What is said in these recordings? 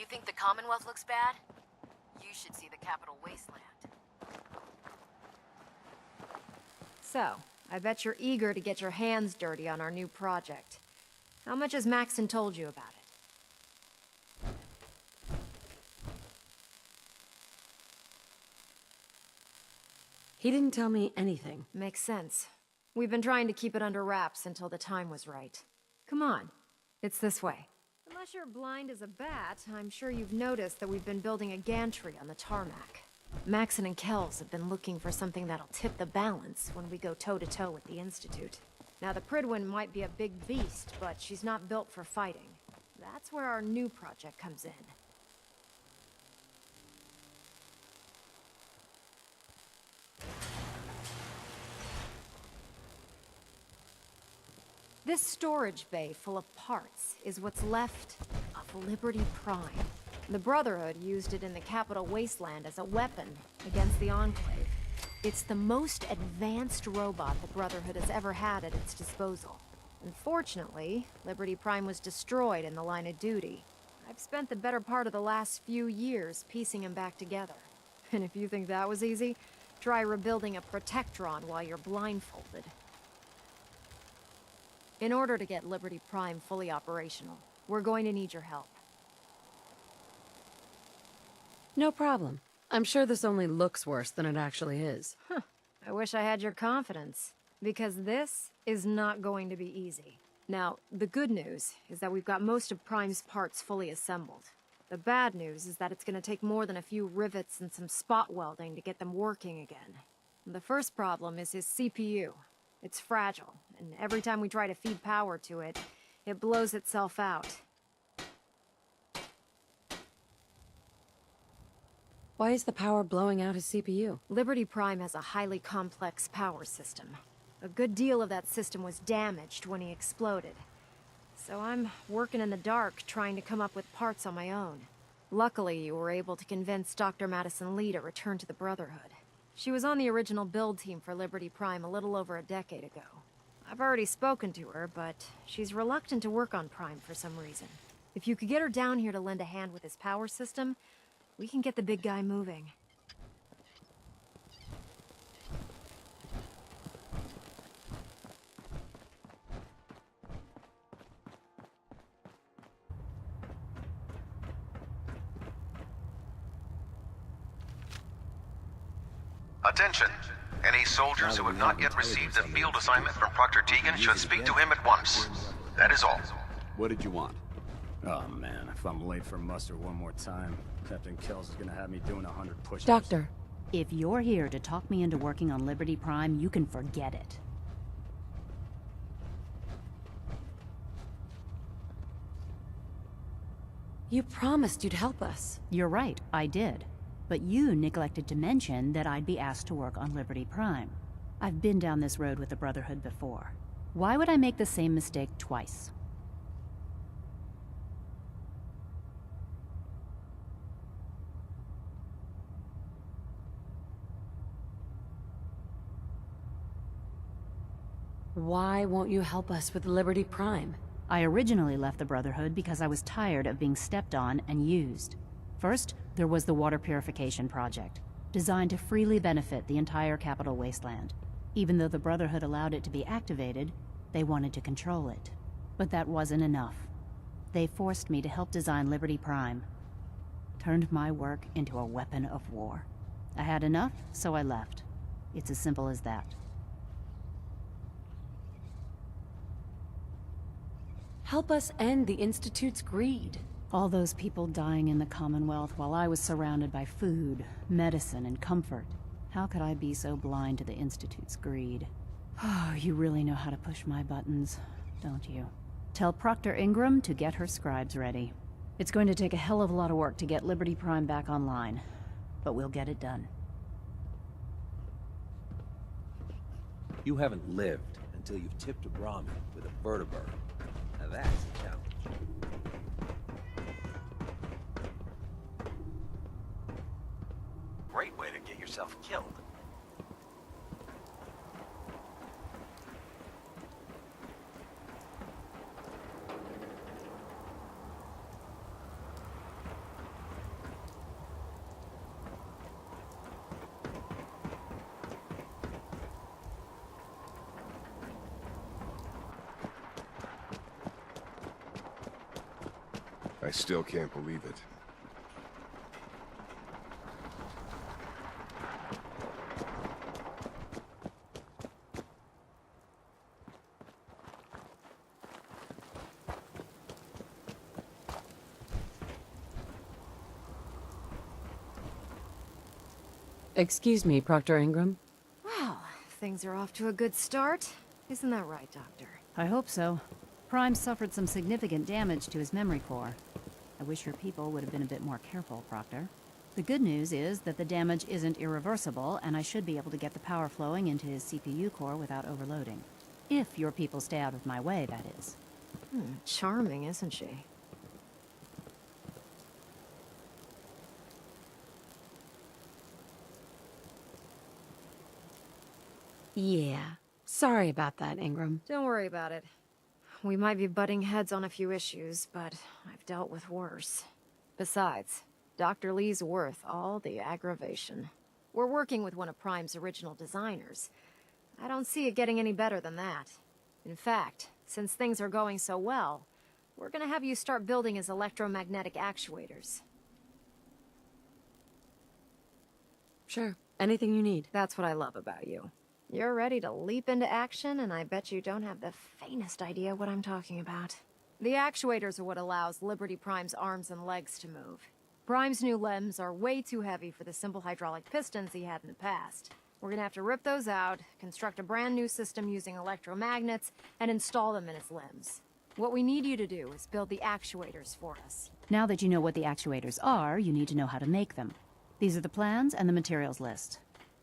You think the Commonwealth looks bad? You should see the Capital Wasteland. So, I bet you're eager to get your hands dirty on our new project. How much has Maxon told you about it? He didn't tell me anything. Makes sense. We've been trying to keep it under wraps until the time was right. Come on. It's this way. Unless you're blind as a bat, I'm sure you've noticed that we've been building a gantry on the tarmac. Maxon and Kells have been looking for something that'll tip the balance when we go toe-to-toe with the Institute. Now, the Pridwin might be a big beast, but she's not built for fighting. That's where our new project comes in. This storage bay full of parts is what's left of Liberty Prime. The Brotherhood used it in the Capital Wasteland as a weapon against the Enclave. It's the most advanced robot the Brotherhood has ever had at its disposal. Unfortunately, Liberty Prime was destroyed in the line of duty. I've spent the better part of the last few years piecing him back together. And if you think that was easy, try rebuilding a Protectron while you're blindfolded. In order to get Liberty Prime fully operational, we're going to need your help. No problem. I'm sure this only looks worse than it actually is. Huh. I wish I had your confidence, because this is not going to be easy. Now, the good news is that we've got most of Prime's parts fully assembled. The bad news is that it's going to take more than a few rivets and some spot welding to get them working again. The first problem is his CPU. It's fragile, and every time we try to feed power to it, it blows itself out. Why is the power blowing out his CPU? Liberty Prime has a highly complex power system. A good deal of that system was damaged when he exploded. So I'm working in the dark, trying to come up with parts on my own. Luckily, you were able to convince Dr. Madison Lee to return to the Brotherhood. She was on the original build team for Liberty Prime a little over a decade ago. I've already spoken to her, but she's reluctant to work on Prime for some reason. If you could get her down here to lend a hand with his power system, we can get the big guy moving. Attention! Any soldiers who have not yet received a field assignment from Proctor Tegan should speak to him at once. That is all. What did you want? Oh man, if I'm late for muster one more time, Captain Kells is gonna have me doing 100 push-ups. Doctor. If you're here to talk me into working on Liberty Prime, you can forget it. You promised you'd help us. You're right, I did. But you neglected to mention that I'd be asked to work on Liberty Prime. I've been down this road with the Brotherhood before. Why would I make the same mistake twice? Why won't you help us with Liberty Prime? I originally left the Brotherhood because I was tired of being stepped on and used. First, there was the water purification project, designed to freely benefit the entire Capital Wasteland. Even though the Brotherhood allowed it to be activated, they wanted to control it. But that wasn't enough. They forced me to help design Liberty Prime. Turned my work into a weapon of war. I had enough, so I left. It's as simple as that. Help us end the Institute's greed. All those people dying in the Commonwealth while I was surrounded by food, medicine, and comfort. How could I be so blind to the Institute's greed? Oh, you really know how to push my buttons, don't you? Tell Proctor Ingram to get her scribes ready. It's going to take a hell of a lot of work to get Liberty Prime back online, but we'll get it done. You haven't lived until you've tipped a Brahmin with a vertebird. Now that's a challenge. Great way to get yourself killed. I still can't believe it. Excuse me, Proctor Ingram. Well, things are off to a good start. Isn't that right, Doctor? I hope so. Prime suffered some significant damage to his memory core. I wish your people would have been a bit more careful, Proctor. The good news is that the damage isn't irreversible, and I should be able to get the power flowing into his CPU core without overloading. If your people stay out of my way, that is. Charming, isn't she? Yeah. Sorry about that, Ingram. Don't worry about it. We might be butting heads on a few issues, but I've dealt with worse. Besides, Dr. Lee's worth all the aggravation. We're working with one of Prime's original designers. I don't see it getting any better than that. In fact, since things are going so well, we're gonna have you start building his electromagnetic actuators. Sure. Anything you need. That's what I love about you. You're ready to leap into action, and I bet you don't have the faintest idea what I'm talking about. The actuators are what allows Liberty Prime's arms and legs to move. Prime's new limbs are way too heavy for the simple hydraulic pistons he had in the past. We're gonna have to rip those out, construct a brand new system using electromagnets, and install them in his limbs. What we need you to do is build the actuators for us. Now that you know what the actuators are, you need to know how to make them. These are the plans and the materials list.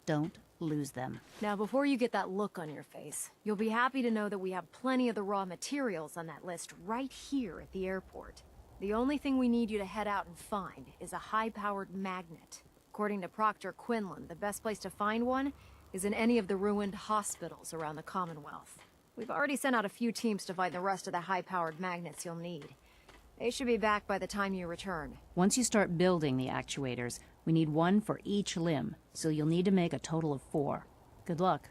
Don't lose them. Now, before you get that look on your face, you'll be happy to know that we have plenty of the raw materials on that list right here at the airport. The only thing we need you to head out and find is a high-powered magnet. According to Proctor Quinlan, the best place to find one is in any of the ruined hospitals around the Commonwealth. We've already sent out a few teams to find the rest of the high-powered magnets you'll need. They should be back by the time you return. Once you start building the actuators, we need one for each limb, so you'll need to make a total of 4. Good luck.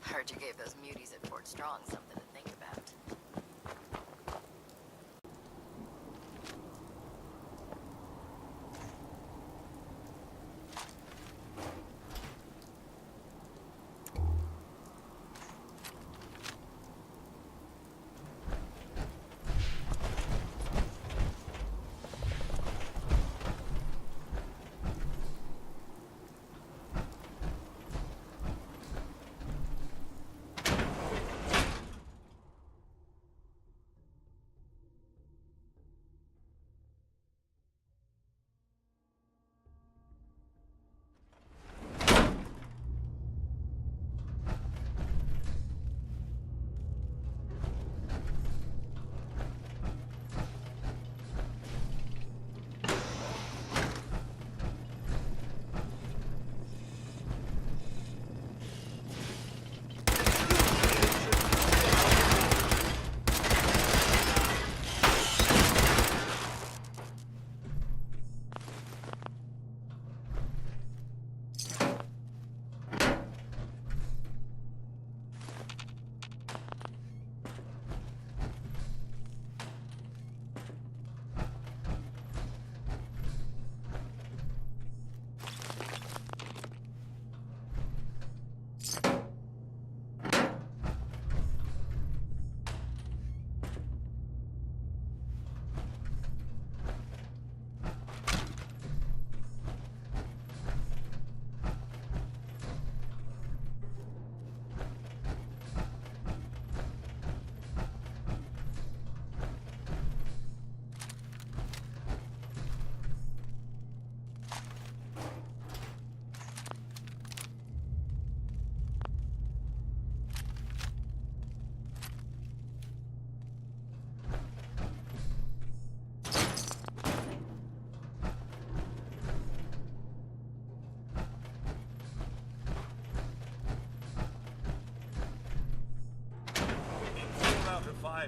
Heard you gave those muties at Fort Strong something to think about.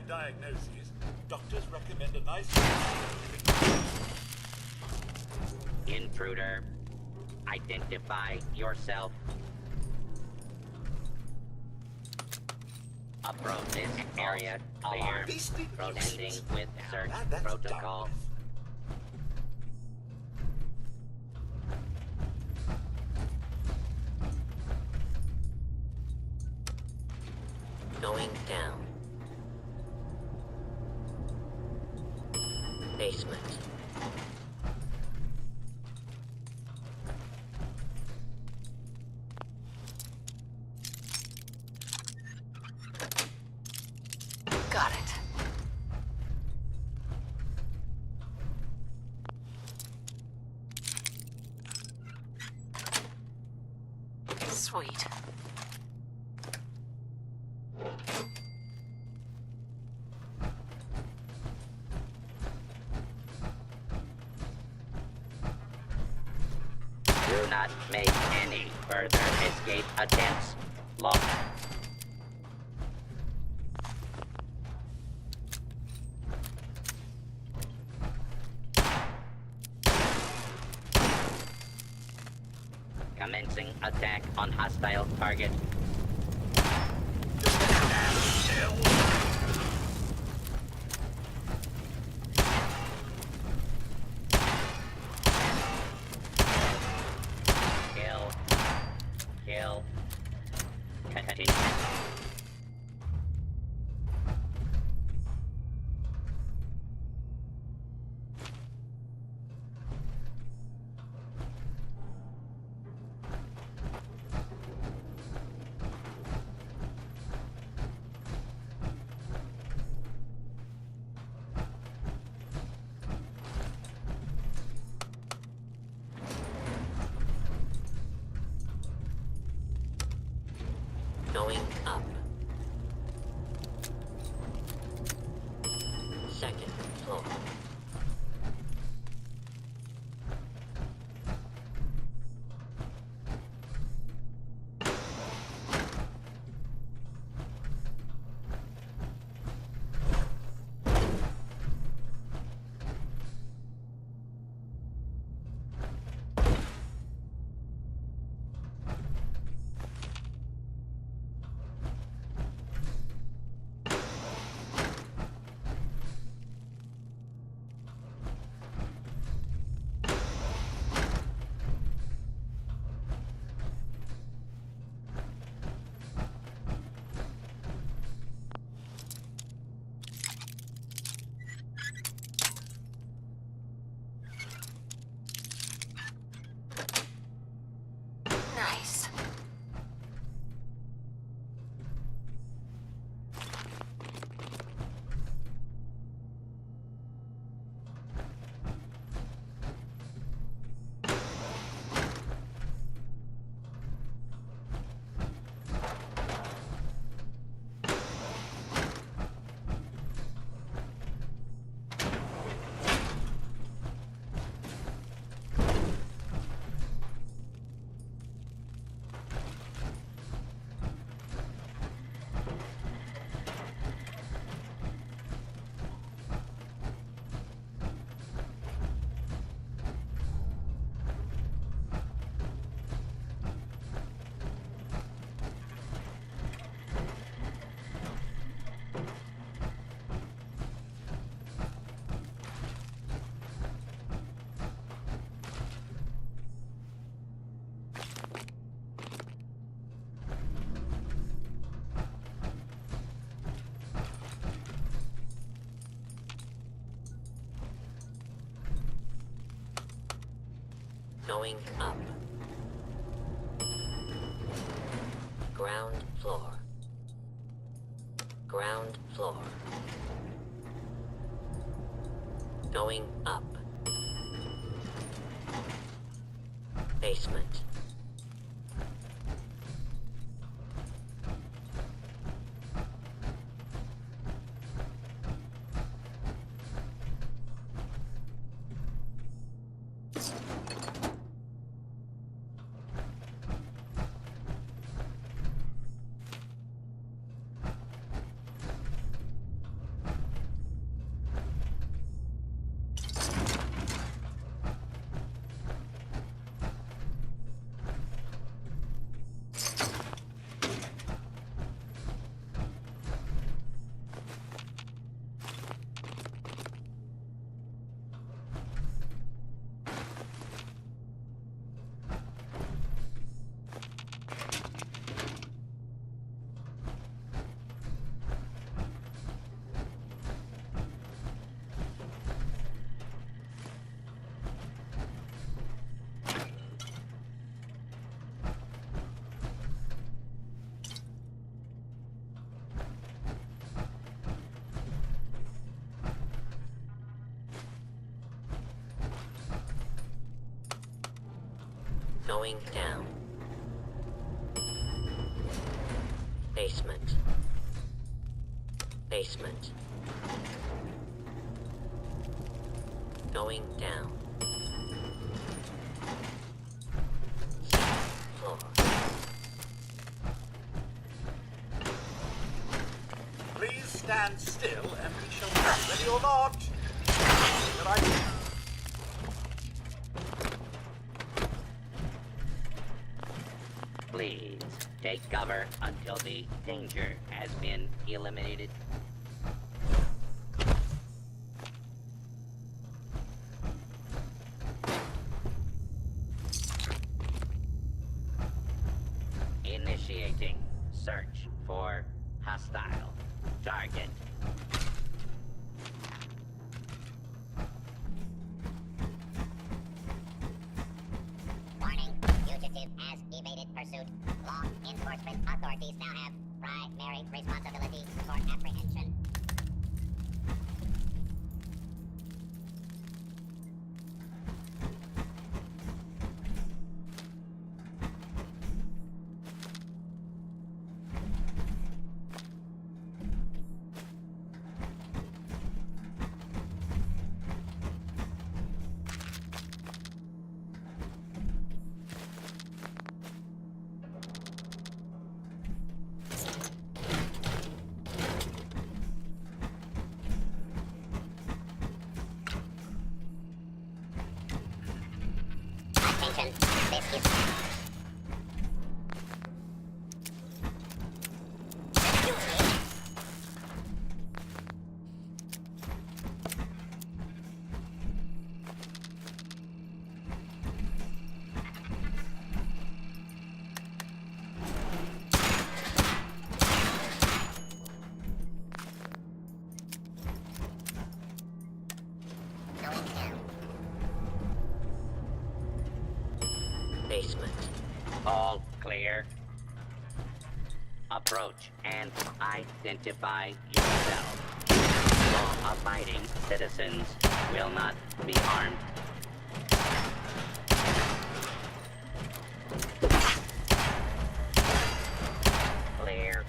Diagnoses, doctors recommend a nice... Intruder. Identify yourself. Approach this area clear. Proceeding with search protocol. Going down. Basement. Got it. Sweet. Do not make any further escape attempts. Lock. Commencing attack on hostile target. Kill. Continue. Going up. Second floor. Nice. Going up. Ground floor. Ground floor. Going up. Basement. Going down. Basement. Basement. Going down. Floor. Please stand still and we shall be ready or not. Here I am. Please take cover until the danger has been eliminated. Initiating search for hostile target. Warning, fugitive has evaded pursuit. Law enforcement authorities now have primary responsibility for apprehension. Attention, this is... Going down. Basement. All clear. Approach and identify yourself. Law-abiding citizens will not be harmed. Clear.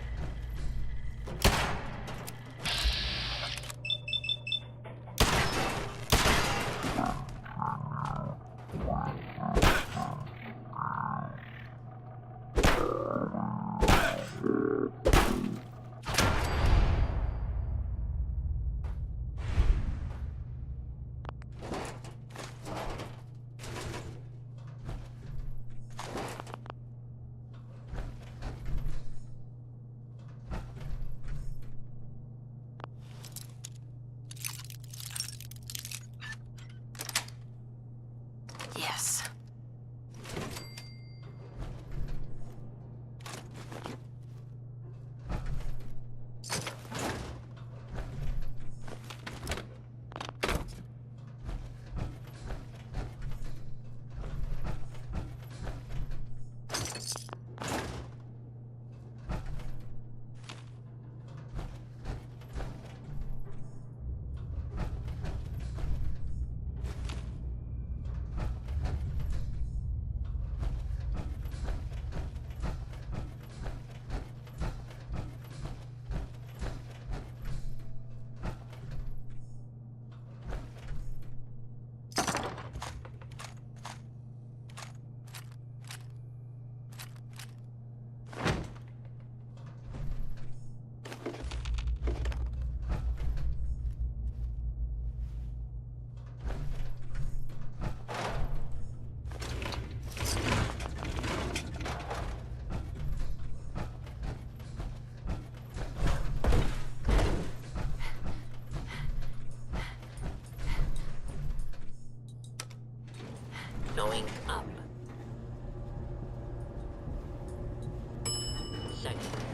Yes. Going up. Second.